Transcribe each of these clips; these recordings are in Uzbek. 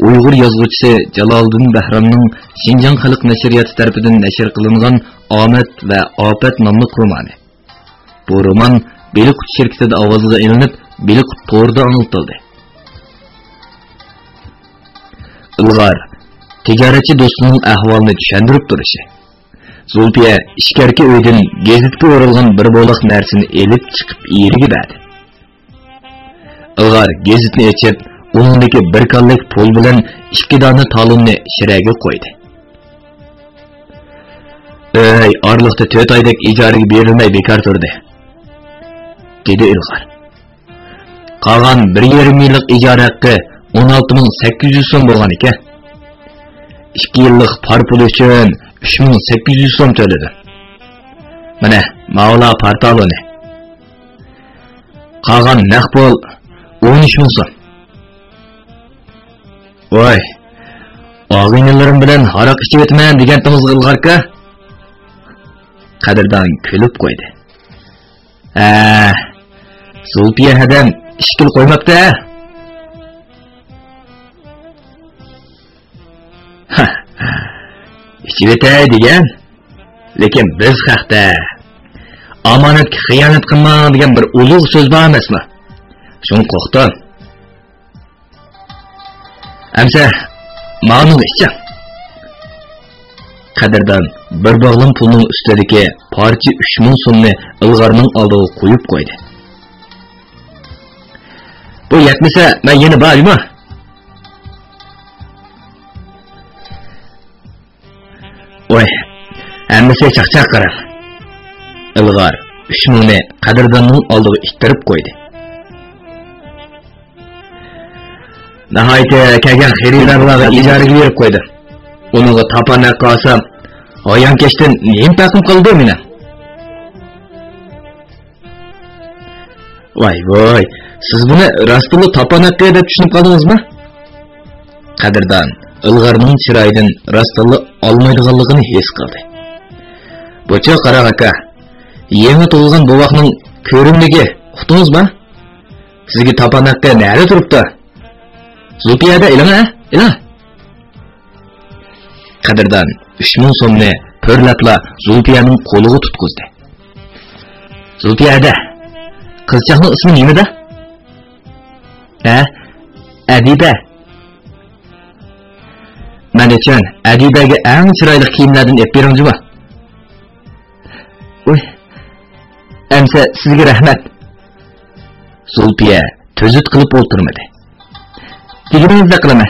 Uyg'ur yozuvchisi Jaloliddin Bahramning Xinjiang xalq nashriyati tarafidan nashr qilingan Omad va Ofat nomli romani. Bu roman Beliqut shirkatida ovozga ilinib, Beliqut to'rida anıltıldı. Ilg'or tijoratchi do'stining ahvolini tushuntirib turishi. Zulfiya ishkarki uydan gazetga o'ralgan bir bo'liq narsani elib chiqib eriga berdi. Ilg'or gazetni ochib, uningdagi bir kallik pul bilan 2 dona talonni shiraga qo'ydi. Ey, orliqda 4 oylik ijaraga berilmay bekor turdi, dedi Ilg'or. Qolgan 1,5 yillik ijara haqqi 16.800 so'm bo'lgan ekan. 2 yillik par pul uchun 3.800 so'm to'ladi. Mana, mavla par taloni. Qolgan naq pul 13.000 so'm. Voy, og'inlarim bilan haroq ichib o'tman deganimiz Ilg'orga qadrdon kulib qo'ydi. Zulfiya hadam ishkil qo'ymabdi. İçib o'tay degan, lekin biz haqda omonatga xiyonat qilma degan bir ulug' so'z bor emasmi? Shuni qo'xta. Amsa, ma'lum ishchi. Qadrdon bir bog'lim pulning ustidagi parcha 3000 so'mni Ilg'orning oldiga qo'yib qo'ydi. Bu yetmasa, men yana bormi? Oy, hammasi chaqchaq qarab. Ilg'or 3000 ni qadrdonning oldiga ittirib qo'ydi. Nahayat kelgan xaridorlarga ijaraga berib qo'ydi. Uningga tapana qolsam, oyan kechdan nima taqim qildi meni? Voy, siz buni rostli tapanaqqa deb tushunib qoldingizmi? Qadrdon Ilg'orning chiroyidan rostli olmaydiganligini his qildi. Bo'cha qaraq aka, yangi tug'ilgan boboqning ko'rimligi uqdingizmi? Sizga tapanaqqa nari turibdi? Zulfiyada ilma? Qadrdon 3000 so'mni pörlapla Zulfiyaning qo'liga tutqizdi. Zulfiyada qizchaqning ismi nimada? Adiba. Men uchun Adibaga eng chiroyli kiyimlardan ep beringizmi? Oy, amsa sizga rahmat. Zulfiya to'zit qilib o'tirmadi. Deganingizni qilaman.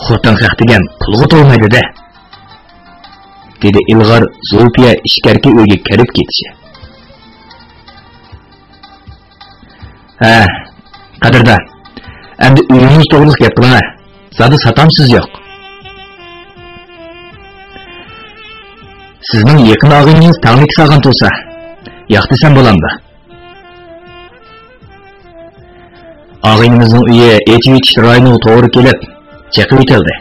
Xotin haq degan pulga to'lmaydi-da, dedi Ilg'or Zulfiya ishkarki uyga kirib ketishi. Qadrdon, endi uyingiz to'g'ri gap qilaman. Zodi satamsiz yo'q. Sizning yaqin og'ingiz tanglik sog'an bo'lsa, yo'q desam bo'lamdi. Og'inimizning uyi Echivich rayoniga to'g'ri kelib, chiqib o'tildi.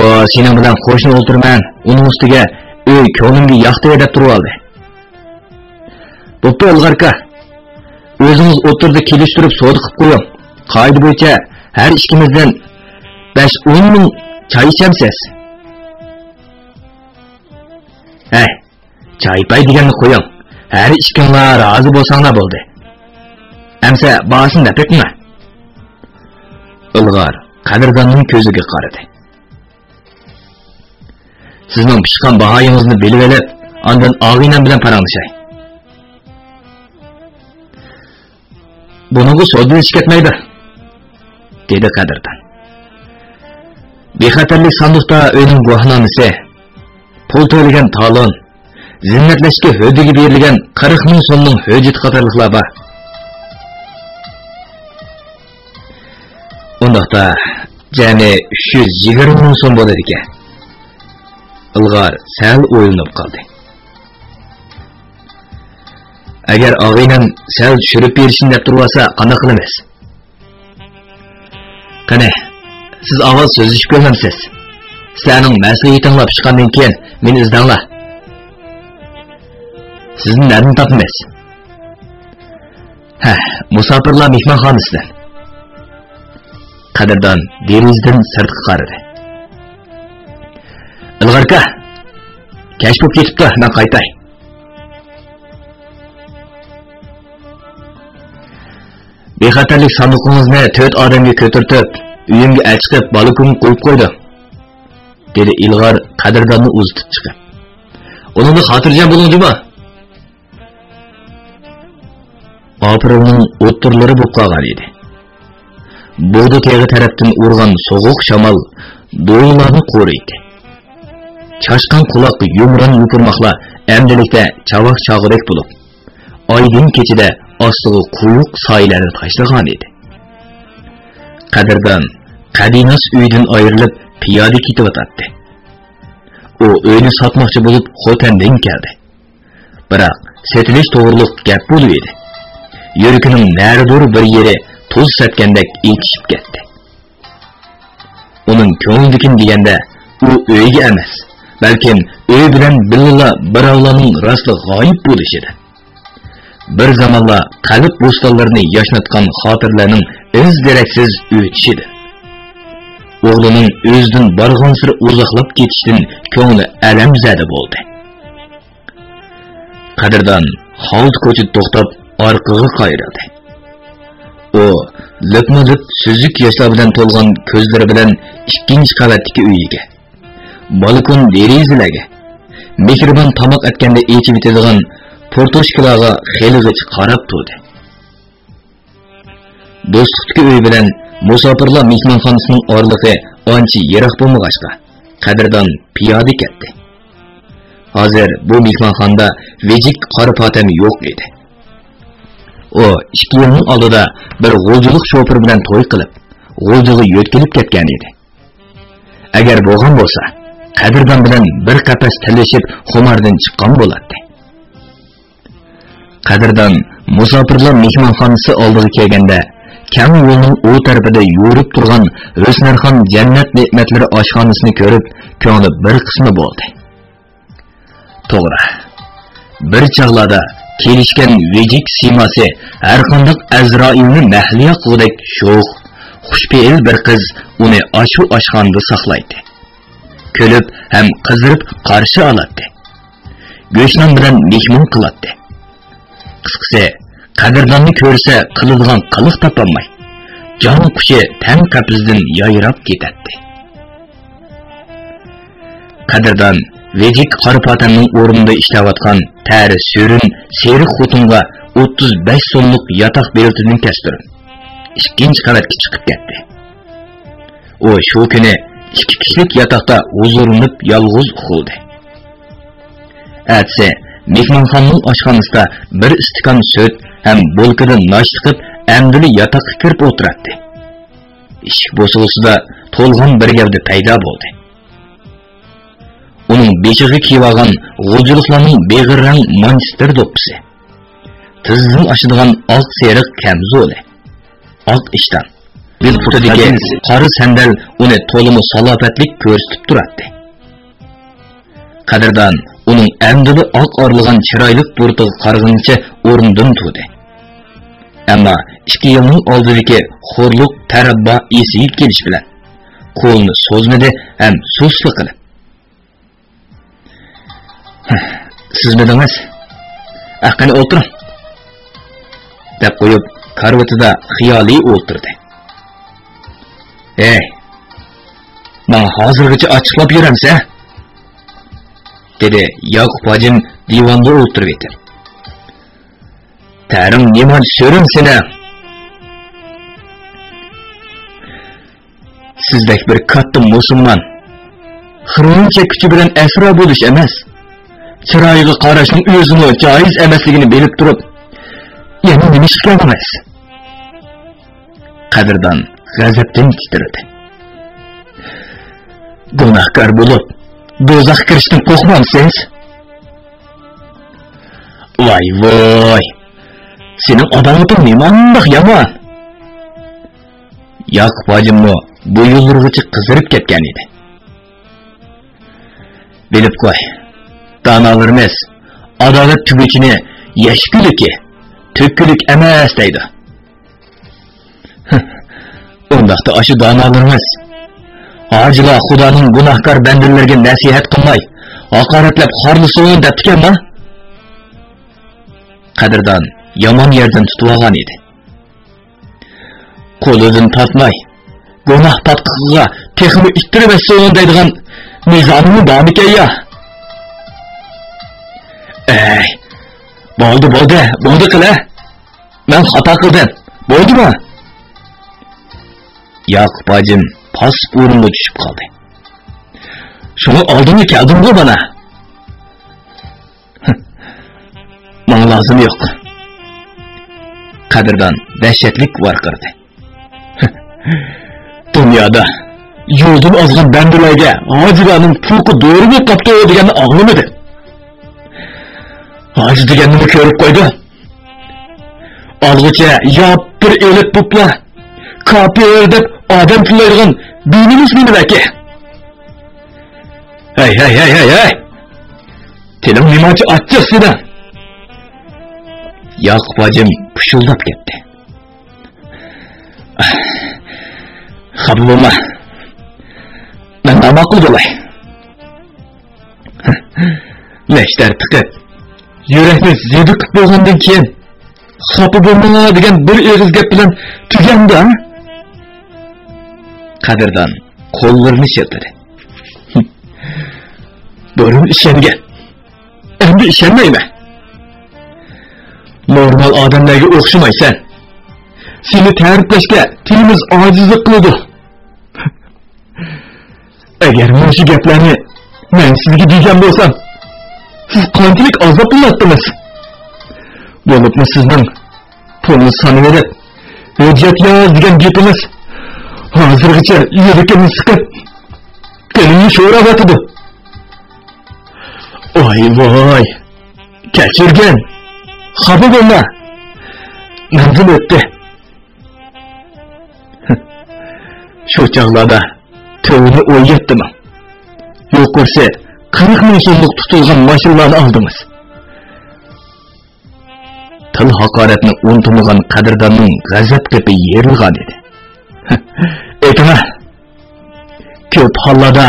O sening bilan qo'shni o'tirman, uning ustiga uy ko'nglimga yoqdi deb turib oldi. Bo'pti Ilg'orga, o'zingiz o'tirdi kelishtirib savdo qilib qo'ying. Qoida bo'yicha har ikkimizdan 5-10 ming choy ichamsiz. Choy pay deganni qo'ying. Har ikkinglar rozi bo'lsanglar bo'ldi. Amsa bosin deb ketma. Ilg'or qadrdonning ko'ziga qaradi. Sizning pishqan bahoyingizni bilib olib, ondan og'inam bilan paranglashay. Bunga so'zlash ketmaydi, dedi qadrdon. Bexatarlik sanduqda o'yin guvohnomasi, pul to'lagan talon, zinnatlashga hodiga berilgan 40 ming so'mning hujjat qatorliqlar bor. Undaqda jami 320 ming so'm bo'ladi ekan. Ilg'or sal o'ylanib qoldi. Agar og'inam sal tushirib berishni deb tursa, qanday qilamiz? Qani, siz avval so'zlashib ko'rmamsiz. Sizlarning mas'uliyatinglar chiqqandan keyin meni izdanglar. Sizni nereden tapmayız? Musafirlar mehmonxonasidan. Qadrdon derizdan sirtqa qaradi. Ilg'arka, kech bo'lib ketibdi, men qaytay. Bexatarlik sanduqingizni 4 odamga ko'tarib, uyimga chiqib, balkonga qo'yib qo'ydi, dedi Ilg'or qadrdonni uzitib chiqib. Uningni xotirjam bo'lingmi? Aprilning o'ttirlari bo'lib qolgan edi. Bo'g'da teg'i tarafdan urgan so'g'uq shamol do'ylarni qo'riydi. Chashqan quloqli yumron yupurmoqlar amdilikda chavoq chog'idek bo'lib, oydin kechida ostiga quyuq soylarni tashlagan edi. Qadrdon Qadinos uydan ayrilib piyoda ketyotdi. U uyni sotmoqchi bo'lib Xotandan keldi. Biroq setilish to'g'riliq gap bo'lib edi. Yurikining naridur bir yeri tuz satgandek ekishib ketdi. Uning ko'ngildikin deganda u uyga emas, balkim uy bilan billa birovlarning rostli g'oyib bo'lishidir. Bir zamonlar qalb bo'stonlarini yashnatgan xotirlarning iz deraksiz o'tishidir. O'g'lining o'zidan borgan sir uzoqlab ketishdan ko'ngli alamzada bo'ldi. Qadrdon hold ko'chib to'xtab orqaga qayrildi. O lipma-lip süzük yoshlar bilan to'lgan ko'zlari bilan ikkinchi qavatdagi uyiga, balkon derazalarga, mehribon tomoq atganda echib bitadigan portoshkalarga xelig'ich qarab turdi. Do'stlikdagi uy bilan musofirlar mehmonxonasining orlig'i ancha yiroq bo'lmag'achqa, qadrdon piyoda ketdi. Hozir bu mehmonxonada vejik qora potam yo'q edi. O 2 yilning oldida bir g'o'jilik shofir bilan to'y qilib, g'o'jig'i yo'tkilib ketgan edi. Agar bo'lgan bo'lsa, qadrdon bilan bir qapas tilashib xumardan chiqqan bo'lardi. Qadrdon musofirlar mehmonxonasi oldiga kelganda, kam yo'lning u tarafida yurib turgan O'snarxon jannat ne'matlari oshxonasini ko'rib, ko'ngli bir qismi bo'ldi. To'g'ri, bir chog'larda kelishgan vejik simasi har qanday Azroilni mahliya qilgudek sho'x, xushfe'l bir qiz uni ashu oshxonada saqlaydi. Kulib ham qizdirib qarshi oladi. Go'shnon bilan mehmon qiladi. Qisqasi, qadrdonni ko'rsa qiladigan qiliq topolmay, jon qushi tan qapizdan yayrab ketadi. Qadrdon vejik qorpotamning o'rnida ishlayotgan tari so'rin seriq xotinga 35 so'mlik yotoq beltidan kestirib, ikkinchi qavatga chiqib ketdi. O shu kuni 2 kishilik yotoqda huzurinib yolg'iz uxladi. Atse mehmonxonaning oshxonasida bir istikon sut ham bo'lkadan nosh chiqib, amdili yotoqqa kirib o'tiradi. Eshik bo'sug'isida to'lg'an bir gavda paydo bo'ldi. Uning beshiga kiyib olgan g'o'jiliklarning beg'irrang manchester do'ppisi, tizim ashadigan oq seriq kamzuli, oq ishton, bilputidagi qora sandal uni to'limi salobatlik ko'rsatib turadi. Qadrdon uning amdili oq orligan chiroyli burtiga qarag'incha o'rnidan turdi. Ammo 2 yilning oldidagi xo'rliq tarabba esiga kelish bilan qo'lni so'zmadi ham susli qilib, siz dedingiz, aqani o'tiring, deb qo'yib karvatida xiyoliy o'tirdi. Ey, men hozirgacha ochiqlab yuramsa, dedi Yoqub hojim divonda o'tirib etib. Tarim neman so'ring seni. Sizdek bir katta musulmon xirmoncha kuchi bilan asro bo'lish emas, chiroyiga qarashning o'zini joiz emasligini bilib turib, yana nima ish qildingiz? Qadrdon g'azabdan titradi. Gunohkor bo'lib, do'zaxga kirishdan qo'rqmamsiz? Voy voy, sening odomating nimandoq yomon. Yoqub hojimni bu yo'llargacha qizirib ketgan edi. Bilib qo'y, donolarimiz adolat tuguchini yashkulik, to'kkulik emas deydi. Ondaqda aşı danalarınız. Acıla Xudanın günahkar bendirlerge nasihat qilmay, haqoratlab xorliso'g'in debdikanmi? Qadirdan yomon yerdan tutib olgan edi. Qo'lidan tortmay, gunoh tatqiqiga texmi ittirib so'g'in deydigan nizomini bormikan ya? Ey, bo'ldi qila. Men xato qildim. Bo'ldimi? Yaqub hacım pas uğrunda düşüp kaldı. Şunu aldığını keldim bu bana. Bana lazım yok. Kadirdan dehşetlik var kırdı. Dünyada yoldan azgan bendilerge Hacı'nın puku doğru mu kaptı o diyen ağlamadı. Hacı diyenini körüp koydu. Algıca yap bir elit bupla. Kapı ördep adam tüllerden dinimiz miydi belki? Hey! Telim limancı atacak size. Yakup hacım pışıldap gitti. Haber olma. Ben de makul dolay. Leşler tıkıp, yürekli zedik boğandan keyin, kapı bulmana degen bir eğiz gep bilen tügendi ha? Kadirdan kollarını çırptırdı. Börüm işengen. Endi işenmeyme. Normal adamlarga o'xshamaysan. Seni ta'riflashga tilimiz ojizlik qiladi. Agar men shu gaplarni men sizga degan bo'lsam, siz qanchalik azob qilyapsiz? Bo'libmi sizning pulni sanayverib, hujjat yoz degan gapingiz hozirgacha yurakimni siqib, ko'nglimni sho'rayotdi. Voy, kechirgan. Xafa bo'lma. Manzil o'tdi. Shu chog'larda to'yni o'ylayaptimi? Yo'q ko'rsa 40 ming so'mlik tutilgan mashinalarni oldimiz. Til haqoratni unutmagan qadrdonning g'azab kepi yerilgan edi. Aytma. Ko'p hollarda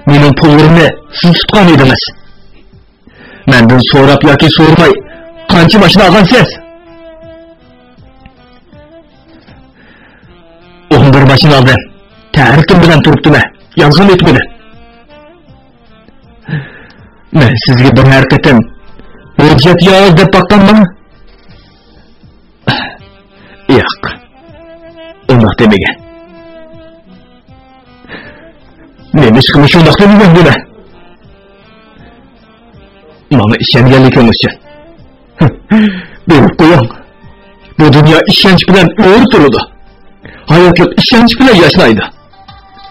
mening pullarimni siz tutgan edingiz. Mendan so'rab yoki so'rmay qancha mashina olgansiz? 11 mashina oldim. Ta'rifim bilan turibdimi? Yolg'on aytmadi. Men sizga bir harakatim hujjat yoz deb baqtanman. Yo'q. Undoq demagan. Men ish qilish undoq demagan buni. Bana işengenlikim için. Berip koyun. Bu dünya işenç bilen öğür durudu. Hayatlık işenç bilen yaşlaydı.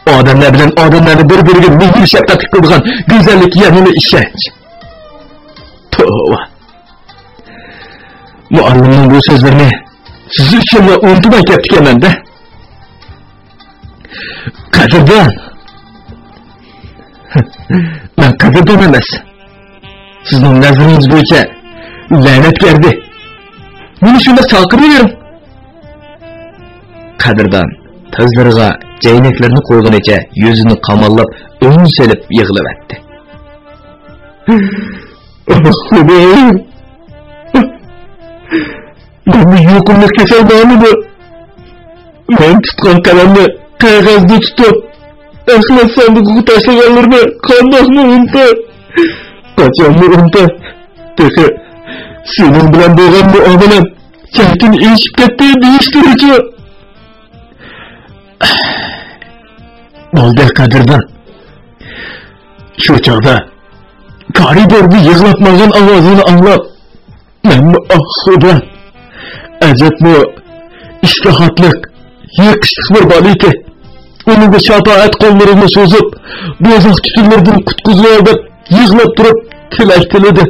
Adamlar bilen adamlarını birbirine mehir şefkat kıldıgan güzellik yanını işenç. Tova. Muallimin bu sözlerini siz için de unutmay kettik hemen de. Kadirdan. Ben kadirdan emas. Sizin nazarınız boyunca lanet geldi. Bunu şunda salkırıyorum. Kadirdan tazlarıga ceyneklerini koygunca yüzünü kamallap ön selip yığılıverdi. Allah'ım! Ben yokumluk kesel bağlı bu. Ben tutkan kalemle kağızda tutup ahlat sandığı taşlayanlarını kandaklı unta. Kaçanlı unta. Peki senin bilen boğan bu adam kentin işip kettiği değiştirici. Oldu Kadirdan. Şu çağda koridorda yığılatmağın avazını anlap ben Xudan acep bu iştihatlık yakıştık bir balıydı. Onun da şafaat kollarını sozup bozak tütüllerden kutkuzu alıp yığılap durup tilak tiledi.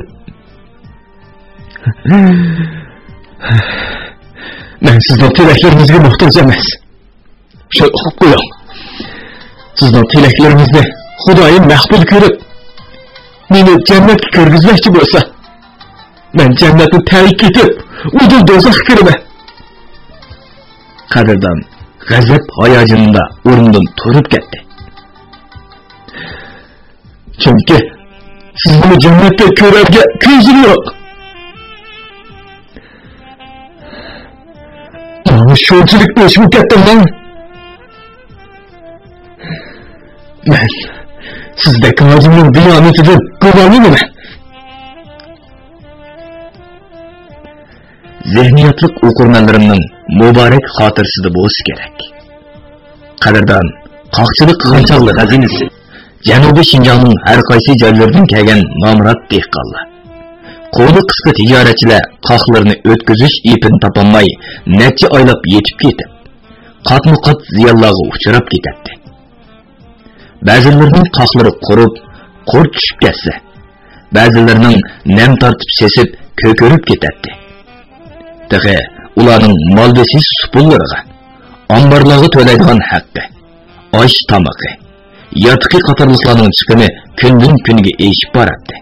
Ben sizden tilaklerinizge muhtaç emas. Şöyle okup koyalım. Sizden tilaklerinizde Xudayı mahbul görüp meni cennetke kirgizmekçi bolsa ben cennetni terk etip udul dozaq kirme. Kadirdan g'azab hayajonida o'rnidan turib ketdi. Chunki sizni jannatda ko'rarga ko'zim yo'q. Mana shunchalik o'chib ketdim. Men sizdagi hojimning diyonatidan gumonsizman. Zihniyatlik o'qirmanlarimning muborak xotirasida bo'lishi kerak. Qadrdon qoqchilik qilgan chog'li xazinasi Janubiy Shinjongning har qaysi joylaridan kelgan nomrod dehqonlar. Qo'li qisqa tijoratchilar qoqlarini o'tkazish ipini topolmay, necha oylab yetib ketib, qatma-qat ziyonlarga uchrab ketadi. Ba'zilarining qoqlari qurib, qurt tushib ketsa, ba'zilarining nam tortib sesib, ko'kirib ketadi. Daga ularning mol besiz supullariga, omborlarga to'laydigan haqqi, osh tamaqi, yotiqi qatorliqlarning chiqimi kundan kunga eshib boradi.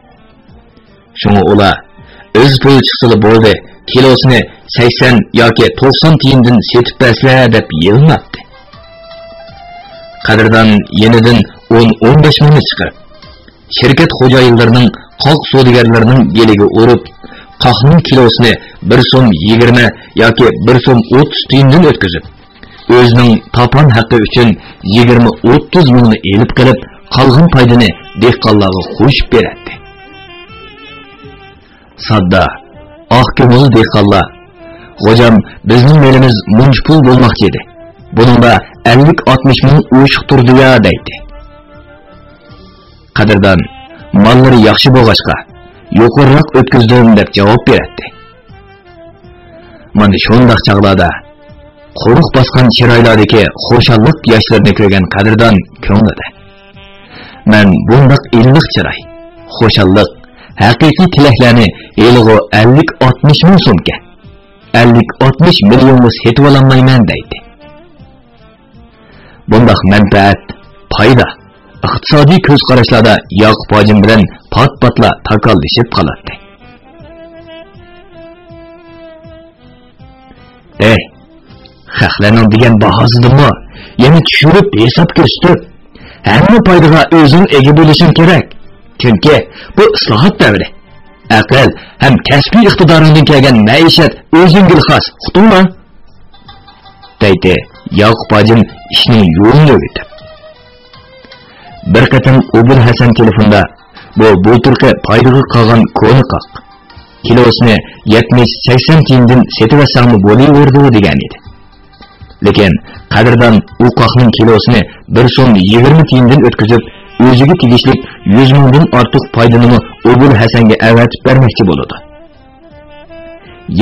Shunga ular o'z puli chiqsa bo'ldi, kilosini 80 yoki 90 tiyindan setib bersa deb yilmabdi. Qadrdon yenidan 10-15 ming chiqarib, shirkat xo'jayinlarining qoq savdogarlarining beliga urib, qoqning kilosini 1 so'm 20 yoki 1 so'm 30 tiyindan o'tkazib, o'zining topan haqqi uchun 20-30 mingni elib qilib, qolgan foydani dehqonlarga qo'shib beradi. Sadda, oq ko'ngil dehqonlar, "Hocam, bizning melimiz munch pul bo'lmoqchi edi. Buningda 50-60 ming o'shiq turdi-ya" deydi. Qadrdon, mollari yaxshi bo'lg'achqa, yuqoriroq o'tkazdim deb javob beradi. Mana shunday chaqlarda quruq bosgan chiroylardagi xo'shallik yoshlarni ko'rgan qadrdon ko'nglida. Men bundoq illiq chiroy, xo'shallik, haqiqiy tilaklarni elg'o 50-60 ming so'mga, 50-60 millionga setib ololmayman deydi. Bundoq manfaat, foyda, iqtisodiy ko'z qarashlarda Yoqub hojim bilan pat-patla takollashib qoladi. Xalqlarning degan bahosidimi, yana tushirib hisob ko'rsatib, hamma foydaga o'zing ega bo'lishing kerak. Chunki bu islohot davri. Aql ham kasbiy iqtidoringdan kelgan maishat o'zingga xos, xutumma? deydi Yoqub hojim ishning yo'lini o'rgatib. Bir qatam Obul Hasan telefonda bu turqi foydaga qolgan ko'ni qoq. Kilosini 70-80 tiyindan setib olsangmi bo'laverdi degan edi. Lekin qadrdon u qoqning kilosini 1 so'm 20 tiyindan o'tkazib, o'ziga tegishli 100 mingdan ortiq foydani Obul Hasanga avatib bermoqchi bo'ladi.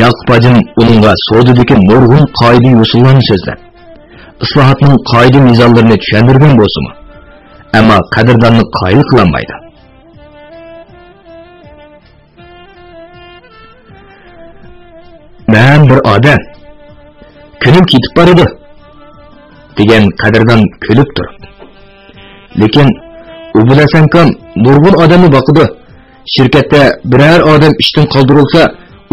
Yoqub hojim uningga sodidagi nurg'un qoida usullarni so'zlab, islohotning qoida mezonlarini tushuntirgan bo'lsa-mu, ammo qadrdonni qoyil qilolmaydi. Men bir odam kunim ketib boradi degan qadrdon kulib turib. Lekin Obul Hasan kam nurg'un odamni boqidi. Shirkatda biror odam ishdan qoldirilsa,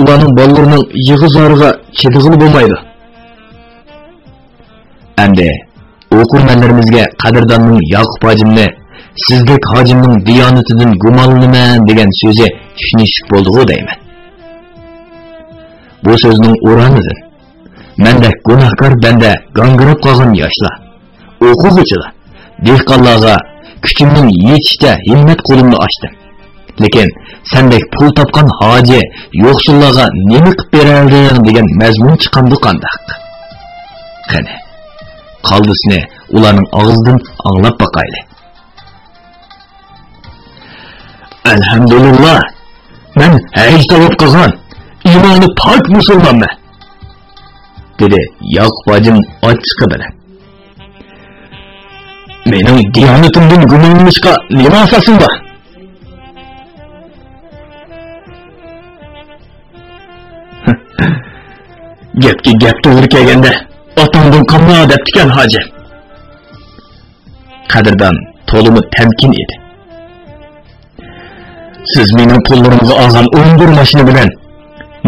ularning bolalarining yig'i-zoriga chedig'ili bo'lmaydi. Endi o'qirmanlarimizga qadrdonning Yoqub hojimni sizdek hojimning diyonatidan gumonlanaman degan so'zi tushunishib bo'ldi-ku deyman. Bu so'zning o'rnidan mendek gunohkor banda gangirab qolgan yoshlar, o'quvchilar, dehqonlarga kuchimning yetishda himmat qo'limni ochdim. Lekin sendek pul topgan hoji yo'qsullarga nima qilib berarding degan mazmun chiqamdi qandaq. Qani, qoldisini ularning og'zidan anglab boqayli. Alhamdulillah, men haj tavab qilgan, iymoni pok musulmonman, dedi Yoqub hojim ochiqi bilan. Mening diyonatimdan gumonlanishga nima asosim bor? Gapga gap to'g'ri kelganda otangdan qolma deb tikan hoji. Qadrdon to'limi tamkin edi. Siz mening pullarimga olgan 11 mashina bilan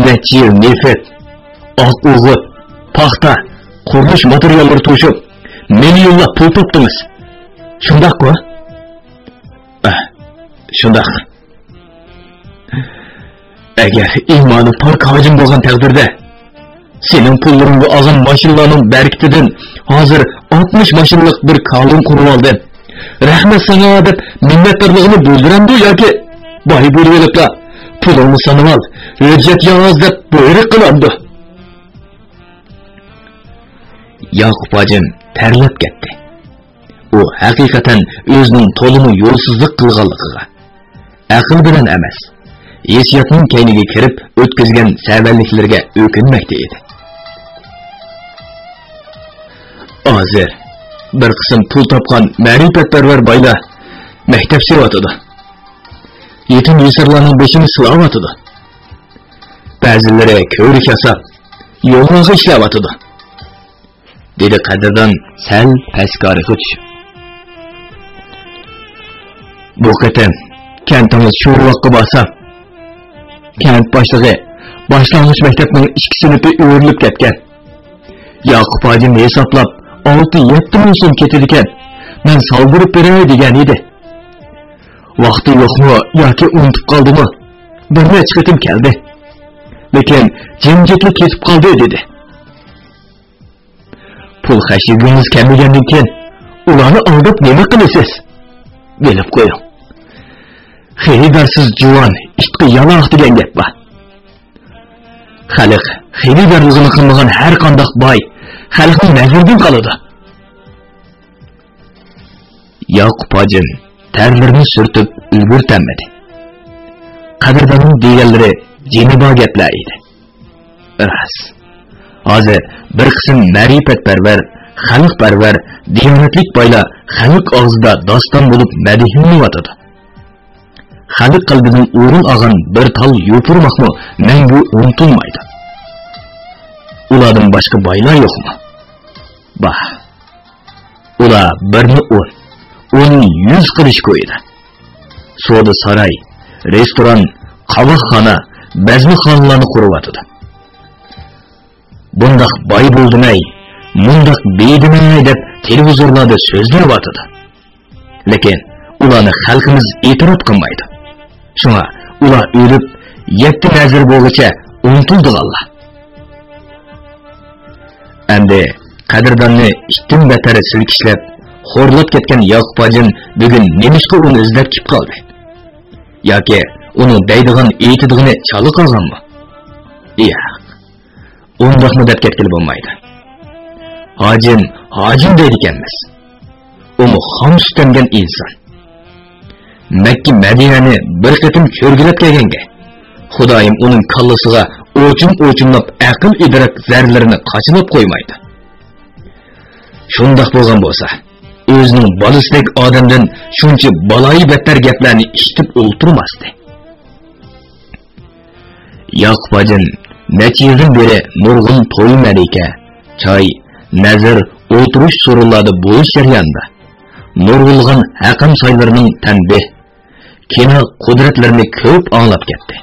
necha yil nefat, oq o'g'it, paxta, qurilish materiallari to'shib, millionlab pul topdingiz. Shundaq-ku? Shundaq. Agar iymoni pok hojim bo'lgan taqdirda, sening pullaringga olgan mashinalarning barkitidan hozir 60 mashinalik bir kolon qurib oldim. Rahmat sana deb minnatdorligini bildiramdi yoki boy bo'lib olibda pulingni sanab ol, hujjat yoz deb buyruq qiladi. Yaqub hojim terlab ketdi. U haqiqatan o'zining to'limi yo'lsizlik qilganligiga, aql bilan emas, hissiyotning kayniga kirib o'tkazgan savalliklarga o'kinmoqda edi. Hozir bir qism pul topgan ma'rifatparvar boylar maktab siyotidir. Yetim yesirlarning beshini silovatidi. Ba'zilari ko'rik yasab, yo'lga ishlayotidi. Dedi qadrdan sal paskari tushib. Bu qatam kentimiz sho'rvoqqa borsa, kent boshlig'i boshlang'ich maktabning 2 sinfi o'rilib ketgan. Yaqub hojim hisoblab 6-7 ming so'm ketadi ekan. Men soldirib beray degan edi. Vaqti yo'qmi yoki unutib qoldimi? Bir necha qatim keldi. Lekin jimjitlik ketib qoldi dedi. Pul xashigingiz kamigandan keyin ularni aldab nima qilasiz? Bilib qo'ying. Xiridarsiz juvon ishqi yaloq degan gap bor. Xalq xiridarligini qilmagan har qanday boy xalqning nazaridan qoladi. Yaqub hojim terlarini sürtib ulgurtanmadi. Qadrdonning deganlari jeniba gaplar edi. Ras. Hozir bir qism ma'rifatparvar, xalqparvar, diyonatlik boylar xalq og'zida doston bo'lib madihlanayotdi. Xalq qalbidan o'rin olgan bir tal yo'purmoqmi mangu unutilmaydi. Ulardan boshqa boylar yo'qmi? Bah. Ular birni 100 qilish qo'ydi. Soda saray, restoran, qavoqxona, bazmixonalarni quryapti. Bundaq boy bo'ldimay, mundaq beydimay deb televizorlarda so'zlayapti. Lekin ularni xalqimiz e'tirof qilmaydi. Shunga ular o'lib, 7 nazar bo'g'icha unutildilar. Endi qadrdonni ishdan batari silkishlab, xo'rlab ketgan Yaqub hojim bugun nemishqa uni izlab kelib qoldi? Yoki uni deydigan aytidigini chala qolganmi? Yo'q. Undaqmi deb ketgili bo'lmaydi. Hojim deydi ekanmiz. U xom tutangan inson. Makka Madinani bir qatim ko'rgilab kelganga, Xudoyim uning kallasiga o'chim-o'chimlab aql idrak zarlarini qochilib qo'ymaydi. Shundaq bo'lgan bo'lsa, o'zining bolasidek odamdan shuncha baloyi battar gaplarni eshitib o'ltirmasdi. Yaqub hojim necha yildan beri nurg'un to'y malika, choy, nazar, o'tirish so'rovlarda bo'lish jarayonida nurg'ulg'an haqam soylarining tanbeh, kino qudratlarini ko'p anglab ketdi.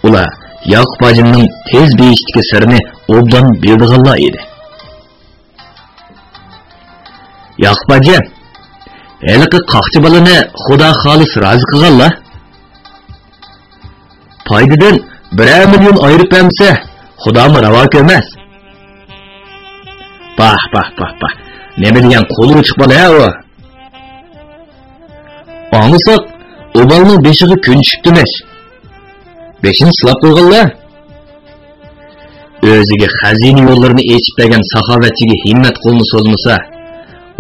Ular Yaqub hojimning tez beyishdagi sirini obdan bildiganlar edi. Yaqub hojim, eliqi qaqchi balani Xudo xolis rozi qilganlar. Foydadan 1 million ayirib bermasa, Xudomi ravo ko'rmas. Bah. Nima degan qo'li chiqib bola o? Anlasak, o balning beshiga kun tushibdimish. Beshin silab qo'yganlar. O'ziga xazina yo'llarini echib bergan saxovatchiga himmat qo'lni so'zmasa,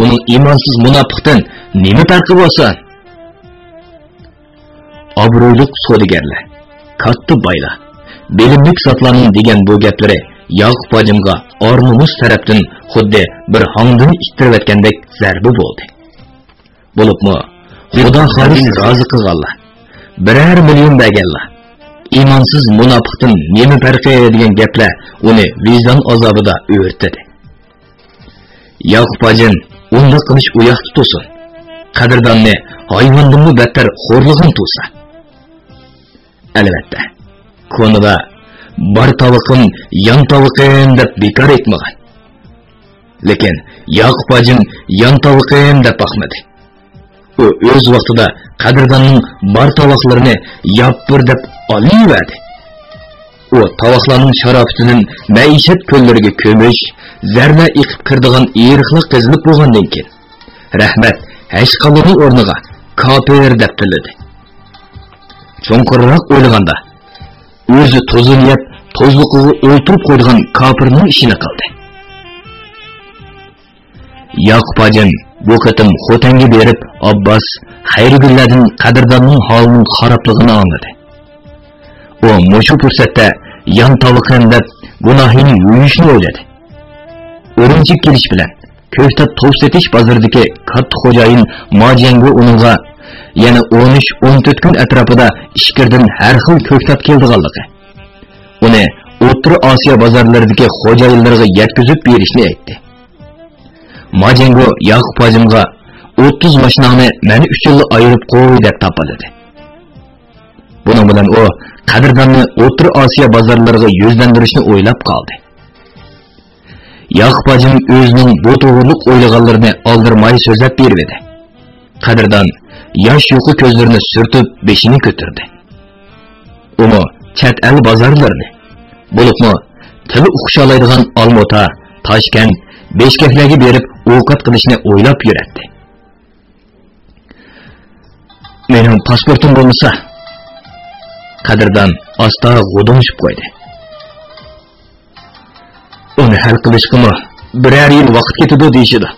uning imonsiz munofiqdan nima farqi bo'lsa? Obro'liq savdogarlar, katta boylar, bilimlik zotlarning degan bu gaplari Yaqub hojimga ornumus tarafdan xuddi bir hongdan ittirayotgandek zarba bo'ldi. Bo'libmi, Xudo xolis rozi qilganlar, 1 million berganlar. İmansız munofiqdan nima farqi degan gaplar uni vijdon azobida o'rtadi. Yaqub hojim unda qilish u yoqda tursin. Qadrdonni hayvondanmi battar xo'rlig'in tursa. Albatta, ko'nida bar tovuqim, yon tovuqim deb bekor etmagan. Lekin Yaqub hacım yan tavıqım deb bakmadı. O öz vaqtida qadrdonning bar tavoqlarini yapbir deb olayverdi. O tavoqlarning sharofatidan maishat ko'llariga ko'mish, zarna iqib kirdigan eriqliq qizilib bo'lgandan keyin rahmat hashqalning o'rniga kofir deb tiladi. Cho'nqurroq o'ylaganda o'zi tozini yeb tozliqiga o'ltirib qo'ygan kofirning ishini qildi. Yaqub hacım bu qatim Xotanga berib Abbas Xayrigullardan qadrdonning holining xarobligini angladi. O mushu fursatda yan tavıqan deb gunohini yuyishni o'yladi. O'rinchi kelish bilan ko'kta tovsetish bozoridagi katta xo'jayin Mojango uningga yana 13-14 kun atrofida ishkirdan har xil ko'ktab keldiganligi, uni O'rta Osiyo bozorlaridagi xo'jayinlarga yetkazib berishni aytdi. Mojango Yaqub hacımga 30 mashinani meni 3 yilga ayirib qo'y deb topildi. Buning bilan o qadrdonni O'rta Osiyo bozorlariga yuzlantirishni o'ylab qoldi. Yaqub hacım o'zining bu to'g'riliq o'ylaganlarini oldirmay so'zlab berdi. Qadrdon yosh yo'qi ko'zlarini surtib beshini ko'tardi. Uni chet el bozorlarini, bo'libmi tili o'xshalaydigan Olmota, Toshkent, Beshkeklarga berib ovqat qilishni o'ylab yuradi. Mening pasportim bo'lmasa, qadrdon asta g'udumishib qo'ydi. Uni hal qilishga birer yil vaqt ketadi deyishdi.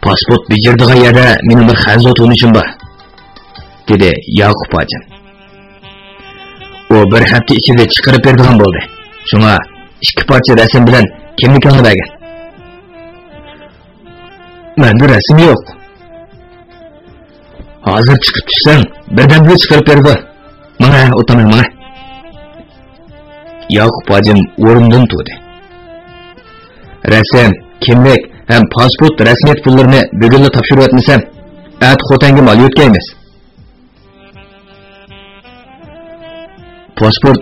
Pasport bijirdigan yerda mening bir xanzo tunishim bor, dedi Yaqub hacım. O bir hafta ichida chiqarib berdigan bo'ldi. Shunga 2 parcha rasm bilan kimligini bergan. Menda rasm yo'q. Hozir chiqib tushsam, birdaniga chiqarib berdi. Mana o'taman mana. Yaqub hacım o'rnidan turdi. Rasm, kimlik hem pasport rasmiyat pullarini bugunla topshirib o'tmasam, at Xotanga mal yo'tkaymiz. Pasport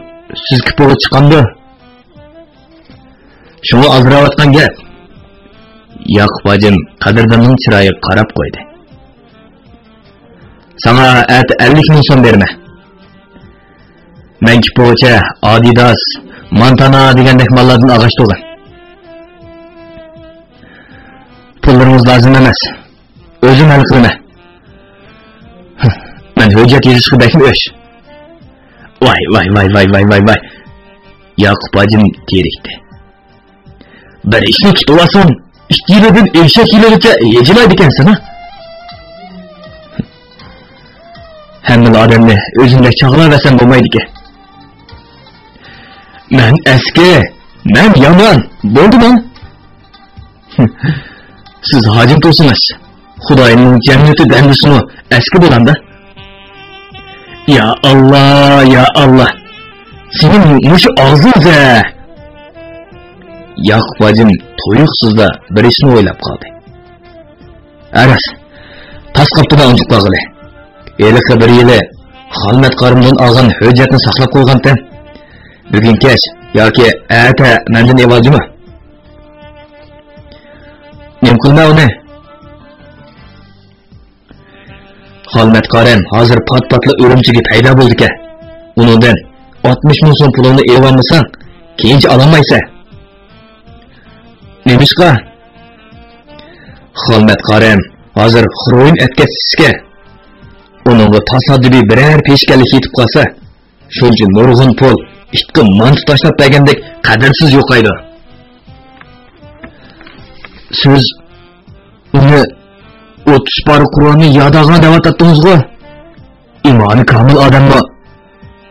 sizga po'g'ri chiqqanda shuni azrayotgan gap. Yaqub hacım qadrdonning chiroyiga qarab qo'ydi. Sana at 50 ming so'm berma. Menki po'g'cha Adidas, Montana degandek mallardan ag'ashtirgan. Pullarimiz lazım emas. O'zim hal qilaman. Men hujjat yozishga bekmi o'sh. Vay. Yaqub hacım terikdi. Bir ishni tutib olsam, 2 yildan eshak yilgacha yejilaydi ekansan, ha? Hamma odamni o'zingdek chaqiraversan bo'lmaydi-ku. Men eski, men yomon, bo'ldimi? Siz hacim tursunuz. Xudoyning jannati bandisini eski bo'landa. Ya Allah. Senin mushu og'zingda. Yaqub hacım to'yuqsizda bir ishni o'ylab qoldi. Aras, tasqaptidan unutib qolg'ili. Elika bir yili Xolmat qarimdan olgan hujjatni saqlab qo'ygandan. Bugun kech yoki ata mendan evojimi? Nem qilma uni. Xolmat qarim hozir pat-patli o'rimchiga paydo bo'ldi-ku. Uningdan 60 ming so'm pulini evamasang, keyinchi olamaysan. Nemishqa? Xolmat qarim hozir xuroyin etkatsizga. Uningga tasoddifiy biror peshkalik yetib qolsa, shuncha nurg'un pul itga mant tashlab bergandek qadrsiz yo'qaydi. Siz uni 30 par Qur'onni yodag'a davatdingizmi? İmoni komil odamni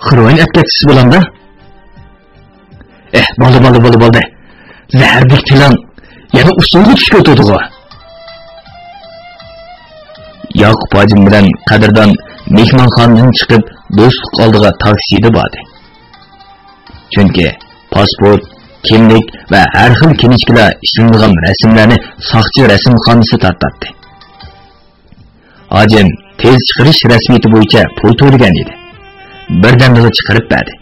xiroyin etkatsiz bo'landa? Bo'ldi. Zardik tilan yana usulga tushib o'tadi-ku. Yaqub hacım bilan qadrdon mehmonxonadan chiqib do'stlik oldiga taksida bordi. Chunki pasport, kimlik va har xil kinishkilar ishlangan rasmlarni soqchi rasmxonasi tarqatdi. Hacım tez chiqarish rasmiyati bo'yicha pul to'lagan edi. Birdan chiqarib berdi.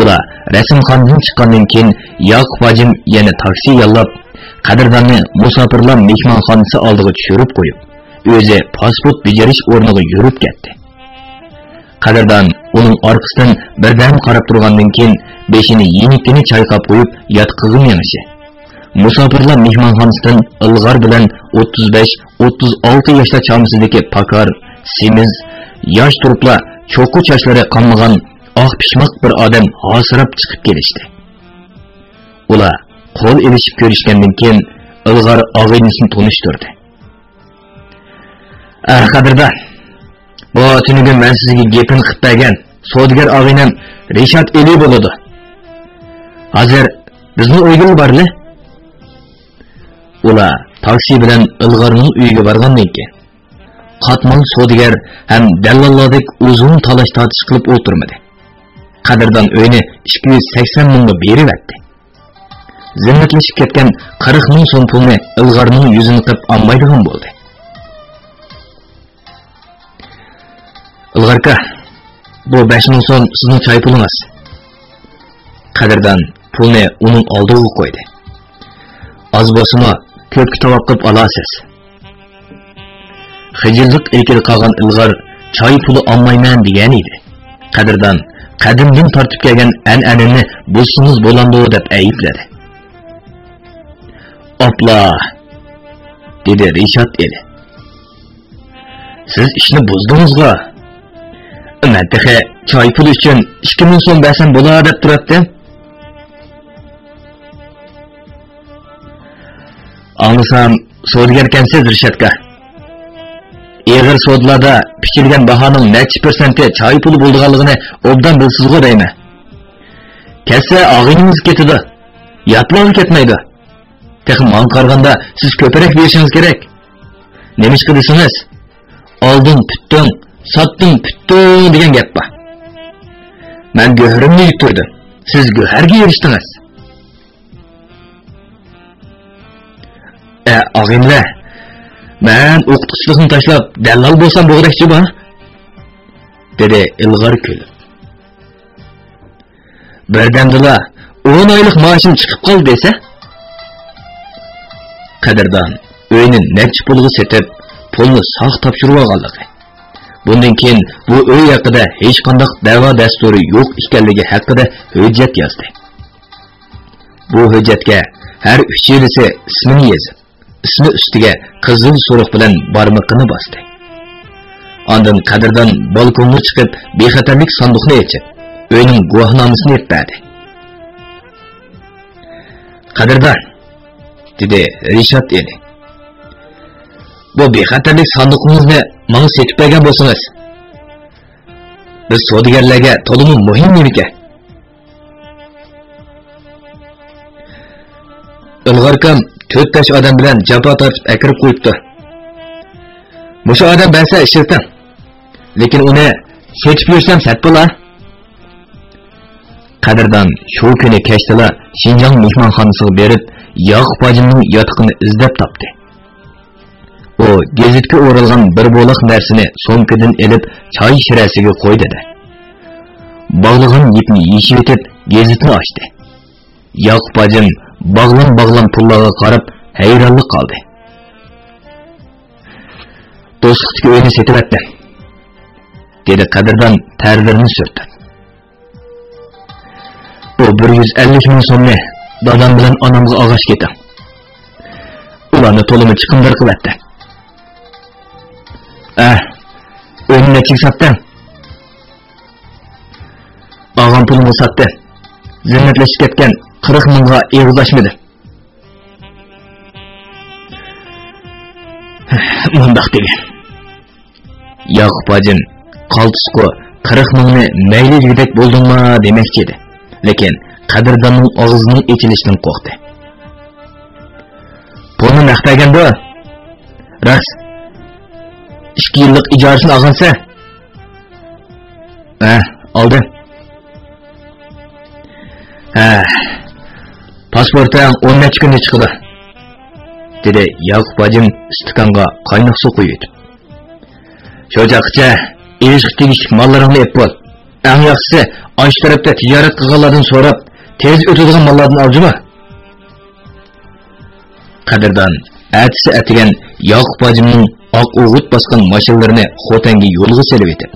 Ular rasmxonadan chiqqandan keyin Yoqub hojim yana taksi yollab, qadrdonni musofirlar mehmonxonasi oldiga tushirib qo'yib, o'zi pasport bejarish o'rniga yurib ketdi. Qadrdon uning orqasidan birdan qarab turgandan keyin beshini yenikini chayqab qo'yib yotqizib menishi. Musofirlar mehmonxonasidan ilg'or bilan 35-36 yoshlar chamisidagi pakar, semiz, yosh turiblar, cho'qi chochlari qonmagan oq pishmoq bir odam hosirab chiqib kelishdi. Ular qo'l elishib ko'rishgandan keyin ilg'or og'aynisini tanishtirdi. Qadrdon, bu tunugun men sizga gapini qilib bergan savdogar og'aynam Rishod Eli bo'ladi. Hozir bizni uyga borli. Ular taksi bilan ilg'orning uyiga borgandan keyin qatmon savdogar ham dallollardek uzun talash tortish qilib o'tirmadi. Qadrdon uyni 280 mingga berib etdi. Zimmatlashib ketgan 40 ming so'm pulni ilg'orning yuzini qilib olmaydigan bo'ldi. Ilg'orka, bu 5 ming so'm sizning choy pulingiz. Qadrdon pulni uning oldiga qo'ydi. Az bo'lsa ko'pga tavob qilib olasiz. Xijillik ilkir qolgan ilg'or choy puli olmayman degan edi. Qadrdon qadimdan tortib kelgan an'anani buzsangiz bo'ladi deb aybladi. Opla, dedi Rishod Eli. Siz ishni buzdingizga. Mataxa choy puli uchun 2000 so'm bersam bo'ladi deb turibdi. Anlasam savdogarkansiz Rishadka. Eg'ir savdolarda pichilgan bahoning necha persenti choy puli bo'lganligini obdan bilsizg'u deyman. Kelsa og'ingiz ketadi. Yatloq ketmaydi. Texim man qarganda siz ko'proq berishingiz kerak. Nima ish qilsangiz? Oldin putding, sotding putding degan gap bor. Men go'harimni yuturdim. Siz go'harga erishdingiz. Og'inlar, men o'qituvchilikni tashlab dallol bo'lsam bo'g'dakchi bor, dedi ilg'or kulib. Birdamdala 10 oylik maoshim chiqib qoldi desa, qadrdon uyni necha pulga setib, pulni sog' topshirib olganligi. Bundan keyin bu uy haqida hech qanday da'vo dasturi yo'q ekanligi haqida hujjat yozdi. Bu hujjatga har 3 yilisi ismini yozib, ismi ustiga qizil so'riq bilan barmoqini bosdi. Ondan qadrdon balkonga chiqib, bexatarlik sanduqni ochib, uyning guvohnomasini berdi. Qadrdon, dedi Rishod Eli. Bu bexatarlik sanduqingizni menga setib bergan bo'lsangiz, biz savdogarlarga to'liq muhim ekan. Ilg'orkam 4 odam bilan jafo tortib akirib qo'yibdi. Mushu odam bersa ishirtam. Lekin uni setib yursam sat bo'lar. Qadrdon shu kuni kechda Shinjong mehmonxonasiga berib, Yoqub hojimning yotiqini izlab topdi. O gazetga o'ralgan bir bo'liq narsani so'mkadan elib, choy shirasiga qo'ydi. Bog'lagan ipni yechib etib, gazetni ochdi. Yoqub hojim bağlan pullarga qarab hayronlik qoldi. Do'stlikka uyni setib etdi, dedi qadrdon ta'rifini surtib. Bu 150 ming so'mni dadam bilan onamga og'ash keting. Ularni to'limi chiqimdir qilib etdi. Uyni necha sotding? Og'am pulni sotdi. Zimmatlashib ketgan 40 mingga eg'izlashmadi. Mundaq degan. Yoqub hojim qaltisqo 40 mingni mayli degdek bo'ldingmi demoqchi edi. Lekin qadrdonning og'zining echilishidan qo'rqdi. Pulni naqtagan bu. Ras 2 yillik ijorasini olgansa? Oldi. Pasportdan 10 kunda chiqdi, dedi Yoqub hojim istikonga qaynoq suv quyib. Shu joqcha erishib tegishlik mollaringni ep bo'l. Eng yaxshisi, aş tarafda ticaret qilganlardan so'rab, tez o'tadigan mallardan oljima. Qadirdan atisi atigan Yoqub hojimning oq o'g'it bosgan mashinalarini Xotanga yo'lga selib etib,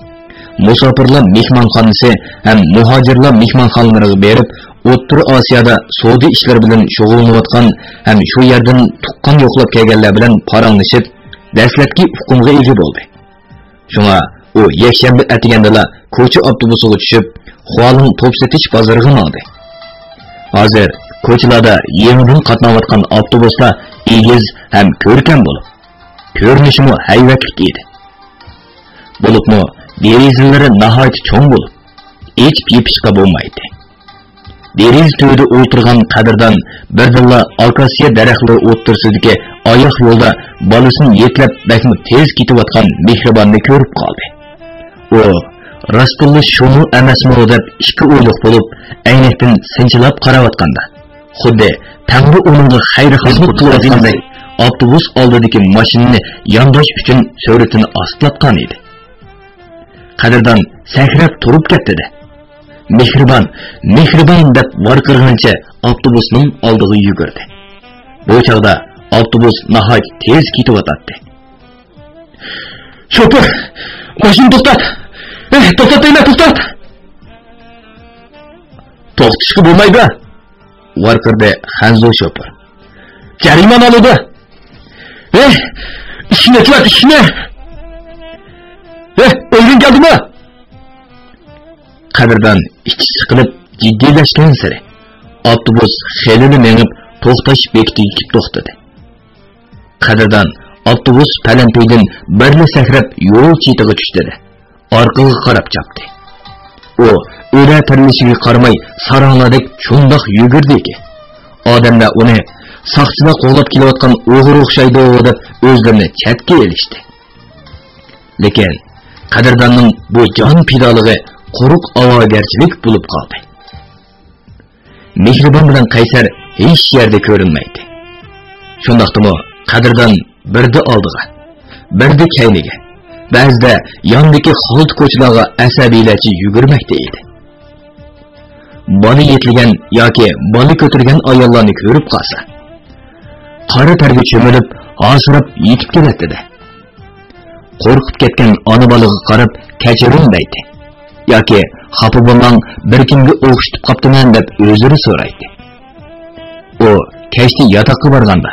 musofirlar mehmonxonasi ham muhojirlar mehmonxonalariga berib, O'rta Osiyoda savdo ishlari bilan shug'ullanayotgan ham shu yerdan tuqqan yo'qlab kelganlar bilan paranglashib, dastlabki hukmga ega bo'ldi. Shunga u yakshanba atigandala ko'cha avtobusiga tushib, Xualin top setish bozoriga oldi. Hozir ko'chalarda yengil qatnayotgan avtobuslar egiz ham ko'rkam bo'lib, ko'rinishimi hayvatlik edi. Bo'libmi, derizalari nihoyat cho'ng bo'lib, hech yepishqa bo'lmaydi. Deriz tövüde o'tirgan Qadirdan birdilla akasiya daraxtlari o'tirsidagi oyoq yo'lda bolasini yetlab bakmi tez ketayotgan Mehribonni ko'rib qoldi. U rostilla shuni emasmi deb ikki o'yliq bo'lib, aynakdan sinchilab qarayotganda, xuddi Tangri uningga xayr xizmat qilayotgandek avtobus oldidagi mashinani yondosh uchun suratini ostlatgan edi. Qadirdan sakrab turib ketdi. Mehribon deb varqirgancha avtobusning oldiga yugurdi. Bu chaqda avtobus nihoyat tez ketib o'tdi. Şoför, mashina to'xtat. To'xtat. To'xtashga bo'lmaydi. Varqirdi Hanzo şoför. Jariman oladi. İşine qilat, ishni. O'yin keldimi? Qadirdan ichi siqilib jiddiylashgan sari avtobus xelini mengib to'xtash bekitiga kelib to'xtadi. Qadirdan avtobus palanpaydan birni sakrab yo'l chetiga tushdi. Orqaga qarab chapdi. U o'ra tirilishiga qaramay sarangladek shundoq yugurdiki, odamlar uni saqchilar qo'llab kelayotgan o'g'ir o'xshaydi deb o'zlarini chatga elishdi. Lekin Qadirdanning bu jon pidoligi quruq ovogarchilik bo'lib qoldi. Mehribon bilan Qaysar hech yerda ko'rinmaydi. Shundaqdimi Qadirdan birdi oldiga, birdi kayniga, ba'zida yondagi xolt ko'chalarga asabiylarcha yugurmoqda edi. Bola yetilgan yoki bola ko'targan ayollarni ko'rib qolsa, qora targa cho'milib, hosirab yetib keladi. Qo'rqib ketgan ona bolaga qarab kechirim deydi. Yoki xafa bo'lmang, bir kimga o'xshatib qoptiman deb o'zini so'raydi. U kechda yotoqqa borganda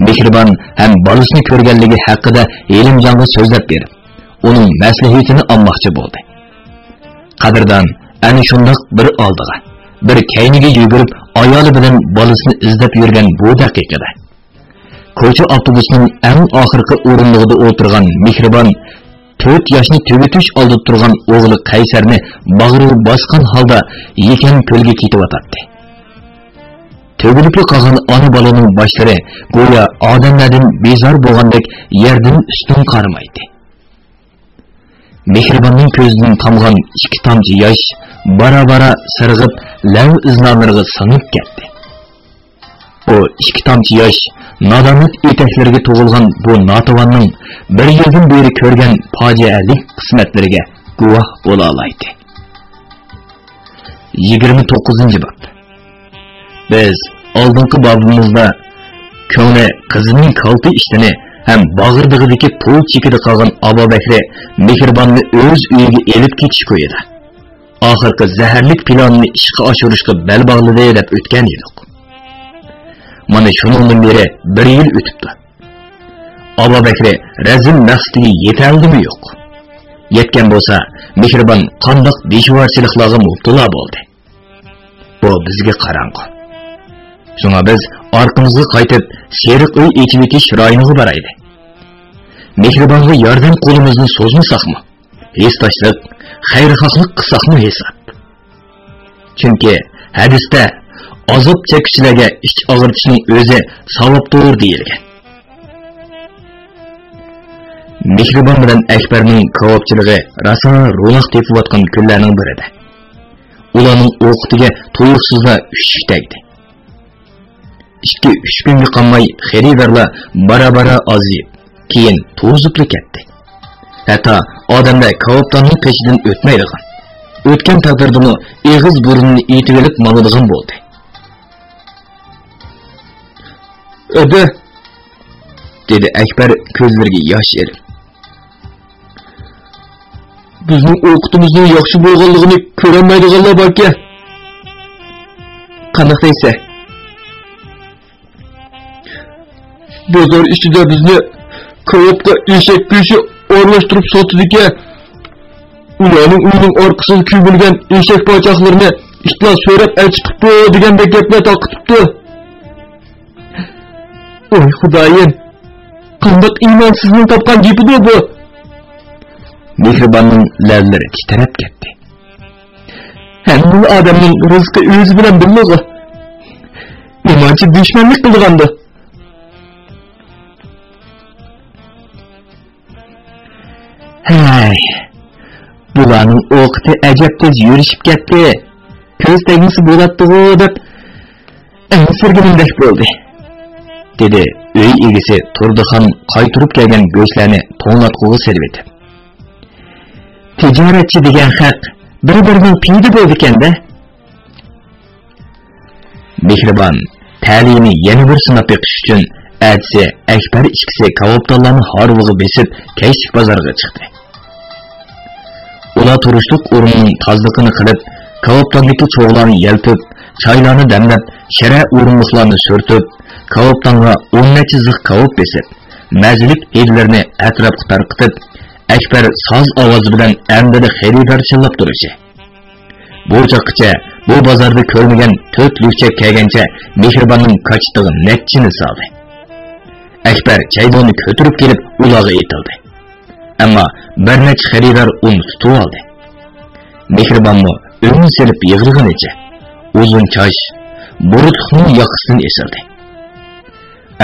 Mehribon ham bolasini ko'rganligi haqida Elimjonga so'zlab berib, uning maslahatini olmoqchi bo'ldi. Qadirdan ana shundoq bir oldiga, bir kayniga yugurib, ayoli bilan bolasini izlab yurgan bu daqiqada ko'cha avtobusining eng oxirgi o'rinligida o'tirgan Mehribon 4 yoshni tugutish oldida turgan o'g'li Qaysarni bag'riga bosgan holda yekan ko'lga ketib o'tadi. Tugilib qolgan ona bolaning boshlari go'yo odamlardan bezor bo'lgandek yerdan ustun qaramaydi. Mehribonning ko'zidan tomgan ikki tomchi yosh bara-bara sirg'ib lav izlariga singib ketdi. O ikki tomchi yosh nodonlik etaklariga tug'ilgan bu notavonning bir yildan beri ko'rgan fojialik qismatlariga guvoh bo'la oladi. 29-bob. Biz oldingi bobimizda ko'ngli qizining kalti ishtini ham bag'irdig'idagi pul chekida qolgan Abu Bakri Mehribonni o'z uyiga elib ketish qo'ydi. Oxirgi zaharlik planini ishga oshirishga bel bog'ladi deb o'tgan edik. Mana shuningdan beri 1 yil o'tibdi. Abu Bakri razil maqsadiga yetaldimi yo'q? Yetgan bo'lsa, Mehribon qandoq dishvorchiliklarga mubtalo bo'ldi. Bu bizga qarang'i. Shunga biz orqamizga qaytib, Seriq uy echib etish rayoniga boraylik. Mehribonga yordam qo'limizni so'zmasaqmi? Hesdoshlik, xayrixohlik qilsaqmi hisob. Chunki hadisda azob chekuvchilarga ich og'ritishning o'zi savobdir deyilgan. Mehribon bilan Akbarning kavobchiligi raso ro'naq tepayotgan kunlarning birida. Ularning o'qitiga tuyuqsizlar ushib tegdi. 2-3 kunga qolmay xaridorlar bara-bara aziyib, keyin to'zib ketdi. Hatto odamlar kavoblarning peshidan o'tmaydigan, o'tgan taqdirdimi eg'iz burnini etib olib mang'adigan bo'ldi. "Öde", dedi Akbar ko'zlariga yosh erib. "Bizning o'qitimizning yaxshi bo'lganligini ko'rolmaydiganlar borki. Qanday deysa? Bozor ichida bizni ko'pga eshak go'shti o'rlashtirib sotdiki, ularning uyining orqasiga kuybilgan eshak pochoqlarini itlar so'rab chiqibdi degandek gaplar taqitibdi. Oy Xudoyim, qanday imonsizning topgan gapidir bu?" Mehribonning lavlari titrab ketdi. "Hamma odamning rizqi o'zi bilan birlig'i. Nimachi dushmanlik qilgandi?" "Hay, bularning o'qiti ajab tez yurishib ketdi. Ko'z tegmisi bo'ladi-ku deb ansirgandek bo'ldi", dedi uy egisi Turdixon qaytirib kelgan go'shtlarni to'nglatquga serib etib. "Tijoratchi degan haq bir-birining piydi bo'ldi ekanda." Mehribon ta'limni yana bir sinab beqish uchun Әдісі Әкбар ішкісі кавапталаны харвығы бесіп кәйшік базарға чықты. Ular turuşluq o'rnining tozligini qilib, kavobtondagi cho'g'larni yelpib, choylarni damlab, shara o'rinliqlarni surtib, kavobtonga 10 necha zig' kavob besib, mazlik hidlarini atrofga tarqitib, Akbar soz ovozi bilan amdida xaridor chillab turishi. Bu chaqqicha bu bozorda ko'rmagan 4 lukchak kelgancha Mehribonning qochtig'i netchini soldi. Akbar chaydonni ko'tarib kelib ularga yetildi. Ammo bir necha xaridor uni tutib oldi. Mehribonmi o'ngni selib yig'ilganicha uzun chosh burutning yoqasini esildi.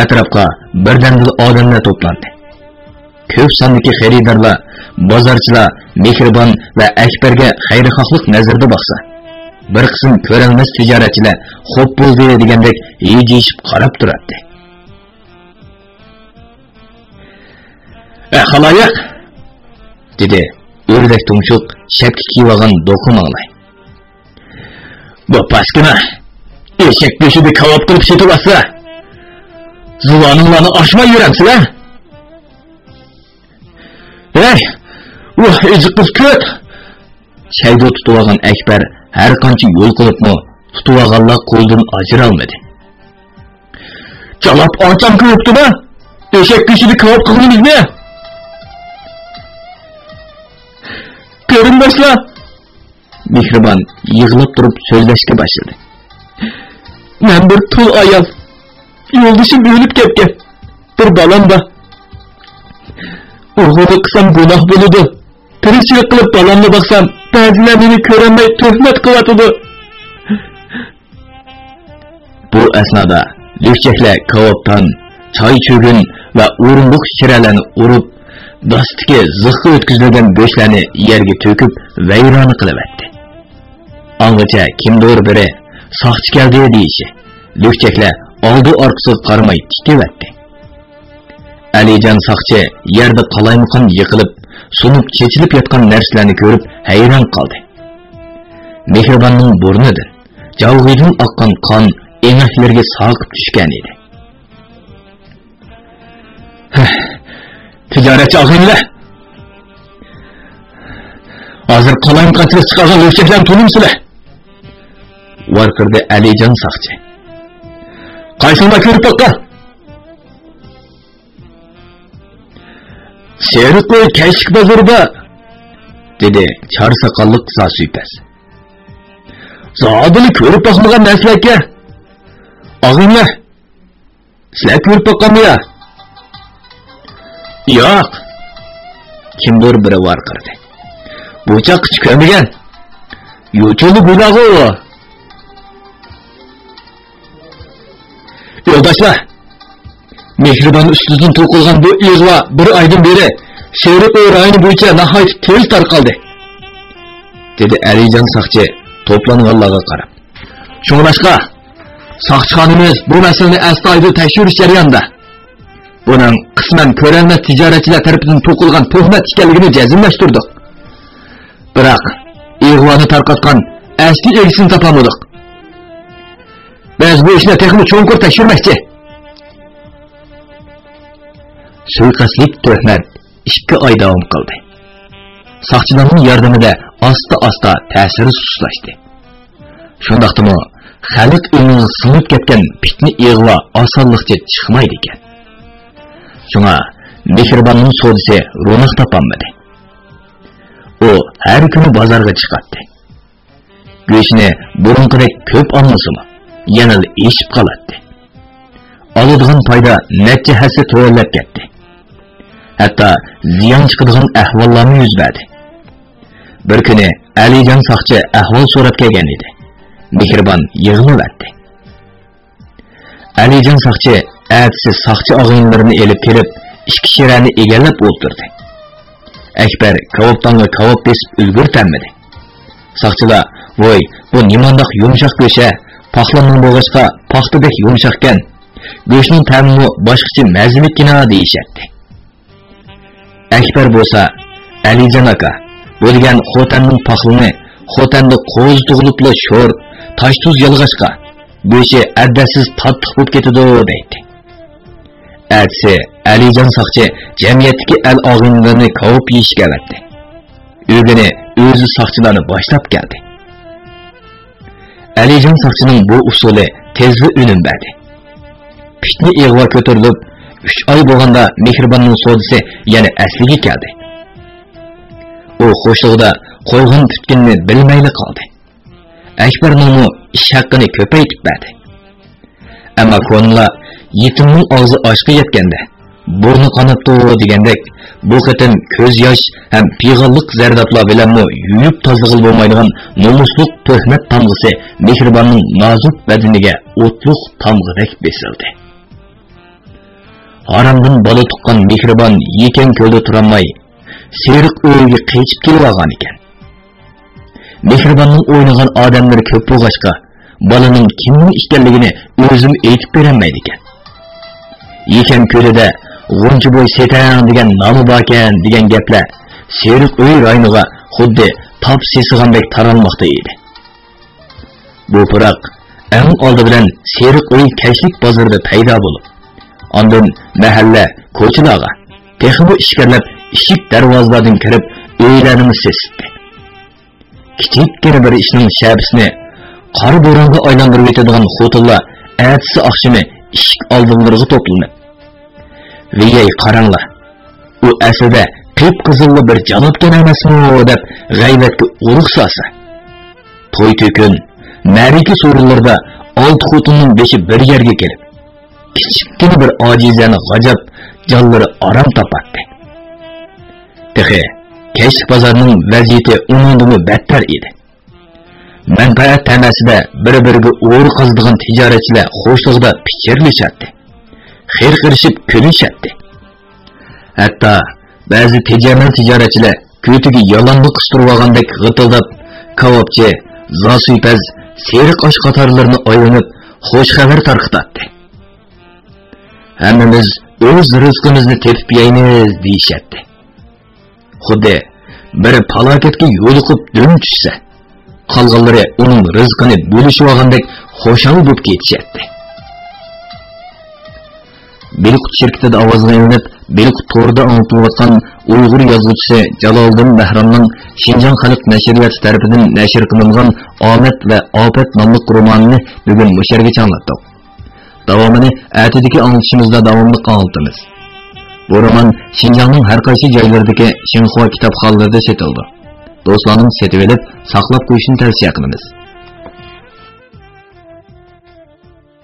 Atrofga birdaniga odamlar to'plandi. Ko'p sondagi xaridorlar, bozorchilar Mehribon va Akbarga xayrixohlik nazarda boqsa, bir qism ko'rolmas tijoratchilar xo'p bo'ldi degandek yeyishib qarab turardi. "Xaloyiq", dedi o'rdak tumshuq shapki kiyib olgan do'qimolay. "Bu paskina eshak go'shtida kavob qilib sotib olsa, zuloninglarni oshmay yuramsizlar? Ey, voh ejiqqiz ko't!" Shaydo tutib olgan Akbar har qancha yo'l qilibmi tutib olganlar qo'ldan ajra olmadi. "Jalab ocham ko'pdi-da? Eshak go'shtida kavob qildingizmi? Qarindoshlar!" Mehribon yig'lab turib so'zlashga boshladi. "Men bir tul ayol, yo'ldashim o'lib ketgan. Bir bolam bor. O'g'illik qilsam gunoh bo'ladi. Tirikchilik qilib bolamni boqsam, ba'zilar meni ko'rmay tuhmat qilyotdi." Bu asnoda lukchaklar kavobdan choy cho'gin va o'rindiq shiralarni urib, dostiki zig'ga o'tkazilgan go'shtlarni yerga to'kib vayrona qilyapti. Angacha kimdir biri soqchi keldi deyishi, lukchaklar oldi orqasiga qaramay tityapti. Alijon soqchi yerda qalaymiqon yiqilib, sunib chechilib yotgan narsalarni ko'rib hayron qoldi. Mehribonning burnidan javg'idan oqqan qon enaklarga soqib tushgan edi. "Tijoratchi og'inglar, hozir qalayim qattiq chiqargan lukchaklarni tunimsizlar?" Varqirdi Alijon soqchi. "Qaysinglar ko'rib boqqan?" "Seriqo'y kayshik bozorida", dedi chor soqolli sasuypas. "Zodini ko'rib boqmagan narsalarga. Og'inglar, sizlar ko'rib boqqanmi yo?" "Yo'q", kimdir biri varqirdi. "Bu chaqqichi ko'rmagan. Yo'chuli bulog'i u." "Yo'ldoshlar, Mehribon ustidan to'qilgan bu ig'vo bir oydan beri Seriqo'y rayoni bo'yicha nihoyat tez tarqaldi", dedi Alijon soqchi to'planganlarga qarab. "Shuningdek, soqchixonamiz bu masalani astoydil tekshirish jarayonida. Buning qisman ko'rolmas tijoratchilar tarafidan to'qilgan tuhmat ekanligini jazmlashtirdik. Biroq ig'voni tarqatgan asli egisini topamadik. Biz bu ishni texnik cho'nqur tekshirmoqchi. Suiqasdlik tuhmat 2 oy davom qildi. Saqchilarning yordamida asta-asta ta'siri sustlashdi. Shundaqdimi xalq o'rniga singib ketgan fitna ig'vo osonlikcha chiqmaydi ekan. Shunga Mehribonning sodisi ro'naq topolmadi. U har kuni bozorga chiqadi. Go'shtni burunqidek ko'p olmasimi, yana eshib qoladi. Oladigan foyda necha hassa to'g'rilab ketdi. Hatto ziyon chiqadigan ahvollarni yuz berdi. Bir kuni Alijon soqchi ahvol so'rab kelgan edi. Mehribon yig'laverdi. Alijon soqchi atsi soqchi og'inlarini elib kelib, ikki shirani egallab o'ltirdi. Akbar kavobtonga kavob besib ulgurtanmadi. Soqchilar, "Voy, bu nimandaq yumshoq go'sha, paxlanning bo'g'ishqa paxtadek yumshoqkan. Go'shning ta'mi boshqacha mazalikkina" deyishatdi. Akbar bo'lsa, "Alijon aka, bu degan xotanning paxlini, xotanda qo'z tug'ilibla sho'r, tosh tuz yalg'ashqa, go'shi addasiz tattiq bo'lib ketadi" deydi. Atsi Alijon soqchi jamiyatdagi al og'inlarni kovib yeyishga avatdi. O'g'ini o'zi soqchilarni boshlab keldi. Alijon soqchining bu usuli tezli unum berdi. Fitna ig'vo ko'tarilib, 3 oy bo'lganda Mehribonning sodisi yana asliga keldi. U xo'shlig'ida qo'ygan tutganni bilmayli qoldi. Akbarning ish haqqini ko'paytib berdi. Ammo ko'nlar yetimning og'zi oshga yetganda, burni qonatdi degandek, bu qatim ko'z yosh ham pig'illik zardoblar bilan yuyib tozlig'il bo'lmaydigan nomusliq tuhmat tamg'isi Mehribonning nozik badaniga o'tliq tamg'idek besildi. Haramdan bola tuqqan Mehribon yeken ko'lda turolmay, seriq o'yga qechib kelib olgan ekan. Mehribonning o'ynagan odamlari ko'p bo'lg'achqa, bolaning kimning ekanligini o'zim aytib berolmaydi ekan. Yeken ko'lida G'unchi bo'y setang degan nomi bor ekan degan gaplar seriq o'y rayoniga xuddi top sesig'andek taralmoqda edi. Bu puroq eng oldi bilan seriq o'y kashlik bozorida paydo bo'lib, ondan mahalla, ko'chalarga, texnik ishkarlab eshik darvozalardan kirib, o'ylarni sesitdi. Kichikkina bir ishning shabisini qora bo'ronga aylantirib yetadigan xotinlar atsi oqshimi eshik oldinlariga to'planib, "Viyay qaranglar, u aslida qip-qizilli bir janobdan emasmi?" deb g'aybatga urug' solsa. To'y to'kun, marika so'rinlarda 6 xotinning beshi bir yerga kelib, kichikkina bir ojizani g'ajab jonlari orom topatdi. Tehe, kech bozorning vaziyati undan battar edi. Manfaat tamasida bir-biriga o'g'ri qazadigan tijoratchilar xo'shlig'ida pichirlashadi. Xir qirishib kulishadi. Hatto ba'zi tijoratchilar ko'tiga yolonni qistirib olgandek g'itildab, kavobchi, zosuypaz, seriq osh qatorlarini oylanib, xo'sh xabar tarqatadi. Hammamiz o'z rizqimizni tepib yeymiz deyishadi. Xuddi bir falokatga yo'liqib dum tushsa, qolganlari uning rizqini bo'lishib olgandek xo'shal bo'lib ketishadi. Belqut şirketida ovozga ilinib, Belqut to'rida anlatayotgan Uyg'ur yozuvchisi Jaloliddin Bahramning Shinjon xalq nashriyati tarafidan nashr qilingan Omad va Ofat nomli romanini bugun musharga anlatdik. Davomini atidagi anlatishimizda davomli anlatamiz. Bu roman Shinjonning har qaysi joylaridagi Xinhua kitobxonalarida sotildi. Do'stlarning setib olib, saqlab qo'yishni tavsiya qilamiz.